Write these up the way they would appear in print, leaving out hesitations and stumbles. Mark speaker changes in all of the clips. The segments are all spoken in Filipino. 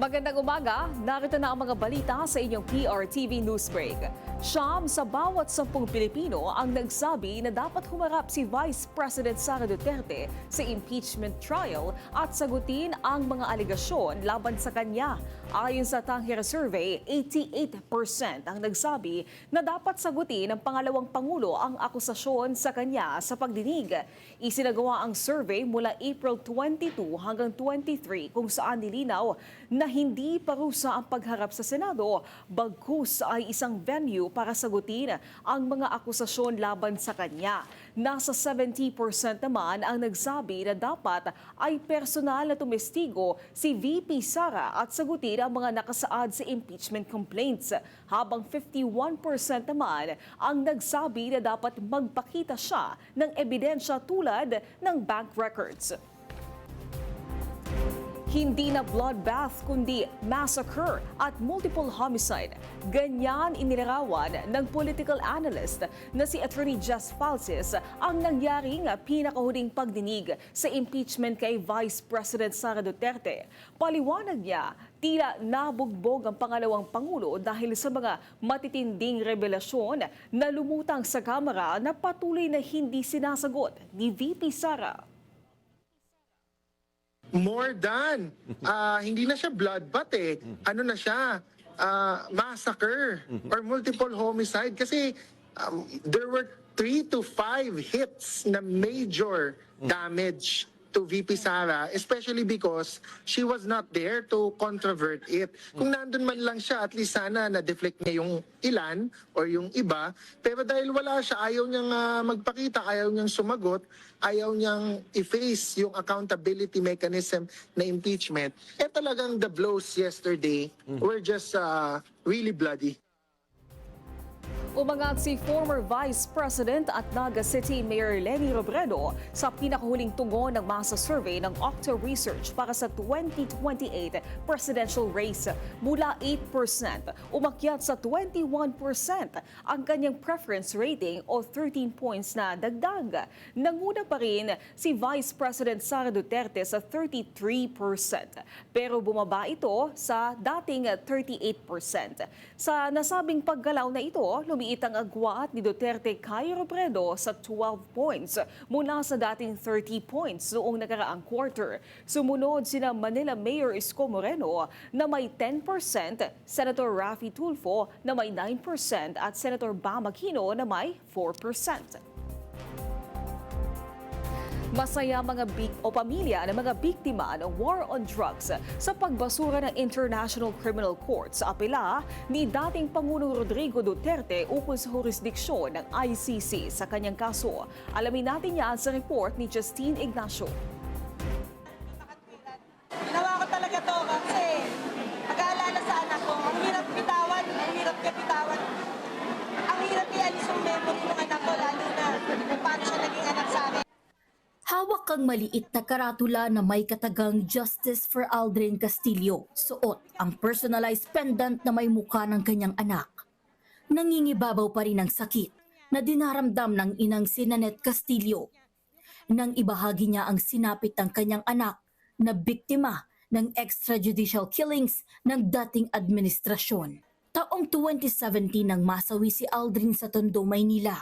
Speaker 1: Magandang umaga, narito na ang mga balita sa inyong PRTV Newsbreak. Siyam sa bawat 10 Pilipino ang nagsabi na dapat humarap si Vice President Sara Duterte sa impeachment trial at sagutin ang mga alegasyon laban sa kanya. Ayon sa Tanghira Survey, 88% ang nagsabi na dapat sagutin ng pangalawang Pangulo ang akusasyon sa kanya sa pagdinig. Isinagawa ang survey mula April 22 hanggang 23 kung saan nilinaw na hindi parusa ang pagharap sa Senado, bagkus ay isang venue para sagutin ang mga akusasyon laban sa kanya. Nasa 70% naman ang nagsabi na dapat ay personal na tumestigo si VP Sara at sagutin ang mga nakasaad sa impeachment complaints, habang 51% naman ang nagsabi na dapat magpakita siya ng ebidensya tulad ng bank records. Hindi na bloodbath kundi massacre at multiple homicide. Ganyan inilarawan ng political analyst na si Attorney Jess Falces ang nangyaring pinakahuling pagdinig sa impeachment kay Vice President Sara Duterte. Paliwanag niya, tila nabugbog ang pangalawang Pangulo dahil sa mga matitinding revelasyon na lumutang sa Kamara na patuloy na hindi sinasagot ni VP Sara.
Speaker 2: More than, hindi na siya bloodbath eh. Ano na siya, massacre or multiple homicide. Kasi there were 3 to 5 hits na major damage to VP Sara, especially because she was not there to controvert it. Kung nandun man lang siya, at least sana na-deflect niya yung ilan or yung iba. Pero dahil wala siya, ayaw niyang magpakita, ayaw niyang sumagot, ayaw niyang i-face yung accountability mechanism na impeachment. Eh talagang the blows yesterday were just really bloody.
Speaker 1: Umangat si former Vice President at Naga City Mayor Leni Robredo sa pinakahuling tugon ng masa survey ng Octo Research para sa 2028 presidential race. Mula 8%, umakyat sa 21% ang kanyang preference rating o 13 points na dagdag. Nanguna pa rin si Vice President Sara Duterte sa 33%, pero bumaba ito sa dating 38%. Sa nasabing paggalaw na ito, lumiit ang agwat ni Duterte kay Robredo sa 12 points mula sa dating 30 points noong nakaraang quarter. Sumunod sina Manila Mayor Isko Moreno na may 10%, Senator Raffy Tulfo na may 9% at Senator Bam Aquino na may 4%. Masaya pamilya ng mga biktima ng war on drugs sa pagbasura ng International Criminal Court sa apela ni dating Pangulong Rodrigo Duterte ukol sa jurisdiksyon ng ICC sa kanyang kaso. Alamin natin yan sa report ni Justine Ignacio.
Speaker 3: Ginawa ko talaga to kasi mag-aalala sa anak ko. Ang hirap bitawan, ang hirap niya bitawan. Ang hirap ialis yung memory ng anak ko, lalo na kung paano siya naging anak sa akin.
Speaker 4: Hawak kang maliit na karatula na may katagang Justice for Aldrin Castillo. Suot ang personalized pendant na may mukha ng kanyang anak. Nangingibabaw pa rin ang sakit na dinaramdam ng inang si Nanette Castillo. Nang ibahagi niya ang sinapit ng kanyang anak na biktima ng extrajudicial killings ng dating administrasyon. Taong 2017 nang masawi si Aldrin sa Tondo, Maynila.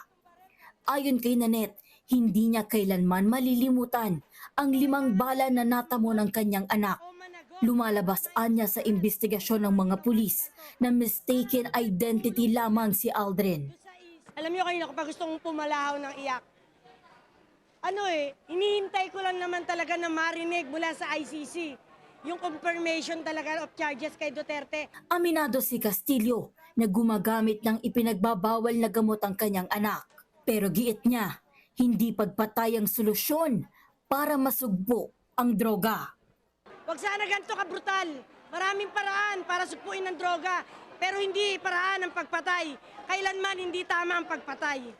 Speaker 4: Ayon kay Nanette, hindi niya kailanman malilimutan ang 5 bala na natamo ng kanyang anak. Lumalabas anya sa investigasyon ng mga pulis na mistaken identity lamang si Aldrin.
Speaker 3: Alam niyo kanina ko pa gustong pumalahaw ng iyak. Hinihintay ko lang naman talaga na marinig mula sa ICC. Yung confirmation talaga of charges kay Duterte.
Speaker 4: Aminado si Castillo na gumagamit ng ipinagbabawal na gamot ang kanyang anak. Pero giit niya, hindi pagpatay ang solusyon para masugbo ang droga.
Speaker 3: Huwag sana ganito ka-brutal. Maraming paraan para supuin ng droga, pero hindi paraan ng pagpatay. Kailanman hindi tama ang pagpatay.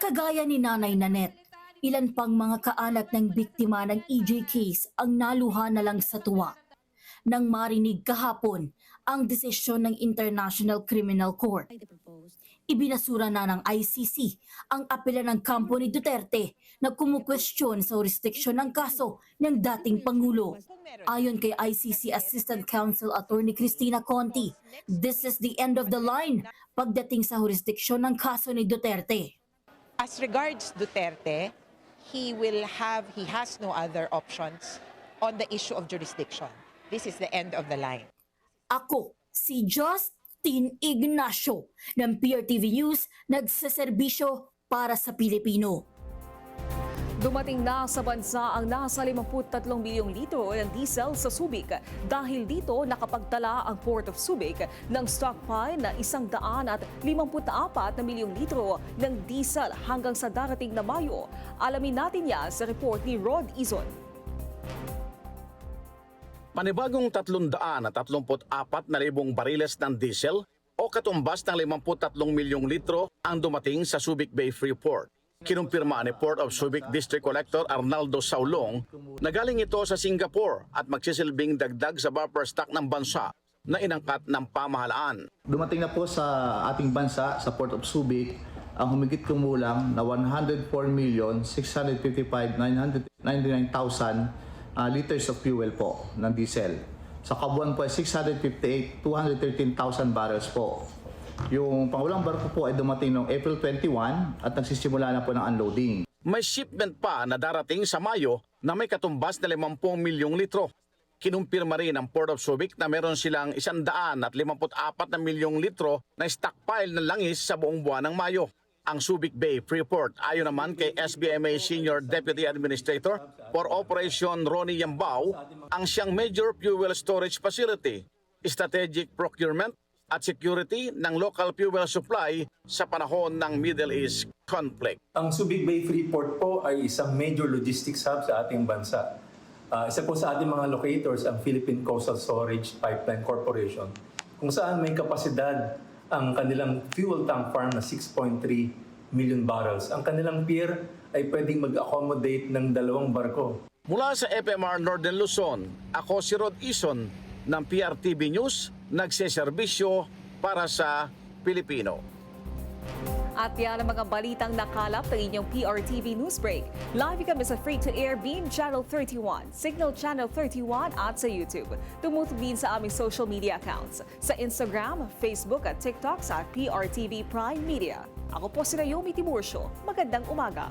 Speaker 4: Kagaya ni Nanay Nanette, ilan pang mga kaanak ng biktima ng EJ case ang naluha na lang sa tuwa. nang marinig kahapon ang desisyon ng International Criminal Court. Ibinasura na ng ICC ang apela ng kampo ni Duterte na kumukwestiyon sa jurisdiksyon ng kaso ng dating Pangulo. Ayon kay ICC Assistant Counsel Attorney Cristina Conti, this is the end of the line pagdating sa jurisdiksyon ng kaso ni Duterte.
Speaker 5: As regards Duterte, he has no other options on the issue of jurisdiction. This is the end of the line.
Speaker 4: Ako, si Justin Ignacio ng PRTV News, nagseserbisyo para sa Pilipino.
Speaker 1: Dumating na sa bansa ang nasa 53 milyong litro ng diesel sa Subic. Dahil dito, nakapagtala ang Port of Subic ng stockpile na 154 na milyong litro ng diesel hanggang sa darating na Mayo. Alamin natin yan sa report ni Rod Izon.
Speaker 6: Panibagong 334,000 bariles ng diesel o katumbas ng 53 milyong litro ang dumating sa Subic Bay Freeport. Kinumpirma ni Port of Subic District Collector Arnaldo Saulong na galing ito sa Singapore at magsisilbing dagdag sa buffer stock ng bansa na inangkat ng pamahalaan.
Speaker 7: Dumating na po sa ating bansa, sa Port of Subic, ang humigit kumulang na 104,655,999,000 liters of fuel po ng diesel. Sa kabuuan po ay 658,213,000 barrels po. Yung pangulang barko po ay dumating noong April 21 at nagsisimula na po ng unloading.
Speaker 6: May shipment pa na darating sa Mayo na may katumbas na 50 milyong litro. Kinumpirma rin ng Port of Subic na meron silang 154 na milyong litro na stockpile ng langis sa buong buwan ng Mayo. Ang Subic Bay Freeport, ayon naman kay SBMA Senior Deputy Administrator for Operation Ronnie Yambao, ang siyang major fuel storage facility, strategic procurement at security ng local fuel supply sa panahon ng Middle East conflict.
Speaker 8: Ang Subic Bay Freeport po ay isang major logistics hub sa ating bansa. Isa po sa ating mga locators ang Philippine Coastal Storage Pipeline Corporation, kung saan may kapasidad ang kanilang fuel tank farm na 6.3 million barrels. Ang kanilang pier ay pwedeng mag-accommodate ng 2 barko.
Speaker 6: Mula sa FMR Northern Luzon, ako si Rod Izon ng PRTV News, nagseserbisyo para sa Pilipino.
Speaker 1: At yan ang mga balitang nakalap ng inyong PRTV Newsbreak. Live kami sa free-to-air Beam Channel 31, Signal Channel 31 at sa YouTube. Tumutok din sa aming social media accounts sa Instagram, Facebook at TikTok sa PRTV Prime Media. Ako po si Naomi Tiburcio. Magandang umaga.